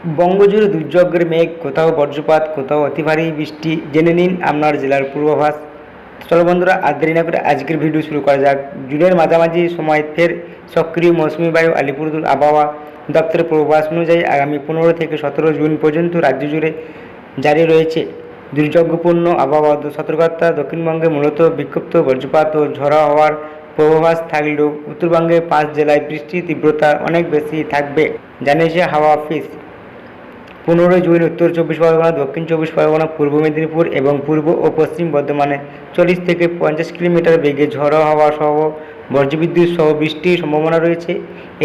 বঙ্গজুড়ে দুর্যোগের মেঘ, কোথাও বজ্রপাত, কোথাও অতি ভারী বৃষ্টি। জেনে নিন আপনার জেলার পূর্বাভাস। চলো বন্ধুরা, আর দেরি না করে আজকের ভিডিও শুরু করা যাক। জুনের মাঝামাঝি সময় ফের সক্রিয় মৌসুমি বায়ু। আলিপুরদুয়ার আবহাওয়া দপ্তরের পূর্বাভাস অনুযায়ী আগামী 15 থেকে 17 জুন পর্যন্ত রাজ্য জুড়ে জারি রয়েছে দুর্যোগপূর্ণ আবহাওয়া সতর্কতা। দক্ষিণবঙ্গে মূলত বিক্ষিপ্ত বজ্রপাত ও ঝড়ো হওয়ার পূর্বাভাস থাকলেও উত্তরবঙ্গে 5 জেলায় বৃষ্টির তীব্রতা অনেক বেশি থাকবে, জানিয়েছে হাওয়া অফিস। 15 জুন উত্তর 24 পরগনা, দক্ষিণ 24 পরগনা, পূর্ব মেদিনীপুর এবং পূর্ব ও পশ্চিম বর্ধমানে 40 থেকে 50 কিলোমিটার বেগে ঝড়ো হাওয়া সহ বজ্রবিদ্যুৎ সহ বৃষ্টির সম্ভাবনা রয়েছে।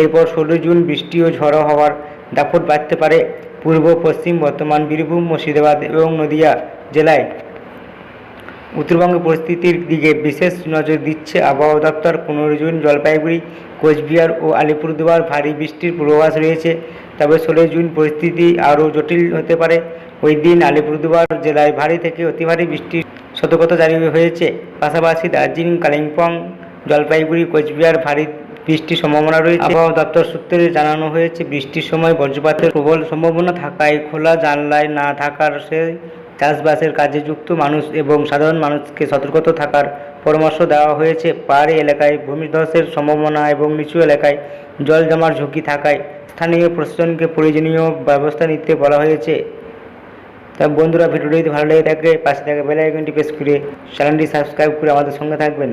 এরপর 16 জুন বৃষ্টি ও ঝড়ো হাওয়ার দাপট বাড়তে পারে পূর্ব পশ্চিম বর্ধমান, বীরভূম, মুর্শিদাবাদ এবং নদিয়া জেলায়। উত্তরবঙ্গের পরিস্থিতির দিকে বিশেষ নজর দিচ্ছে আবহাওয়া দপ্তর। 15 জুন জলপাইগুড়ি, কোচবিহার ও আলিপুরদুয়ার ভারী বৃষ্টির পূর্বাভাস রয়েছে। তবে 16 জুন পরিস্থিতি আরও জটিল হতে পারে। ওই দিন আলিপুরদুয়ার জেলায় ভারী থেকে অতি ভারী বৃষ্টির সতর্কতা জারি হয়েছে। পাশাপাশি দার্জিলিং, কালিম্পং, জলপাইগুড়ি, কোচবিহার ভারী বৃষ্টির সম্ভাবনা রয়েছে। আবহাওয়া দপ্তর সূত্রে জানানো হয়েছে, বৃষ্টির সময় বজ্রপাতের প্রবল সম্ভাবনা থাকায় খোলা জানলায় না থাকার চাষবাসের কাজে যুক্ত মানুষ এবং সাধারণ মানুষকে সতর্ক থাকার পরামর্শ দেওয়া হয়েছে। পাহাড়ি এলাকায় ভূমিধসের সম্ভাবনা এবং নিচু এলাকায় জল জমার ঝুঁকি থাকায় স্থানীয় প্রশাসনকে প্রয়োজনীয় ব্যবস্থা নিতে বলা হয়েছে। তা বন্ধুরা, ভিডিওটি যদি ভালো লেগে থাকে পাশে থাকা বেল আইকনটি প্রেস করে চ্যানেলটি সাবস্ক্রাইব করে আমাদের সঙ্গে থাকবেন।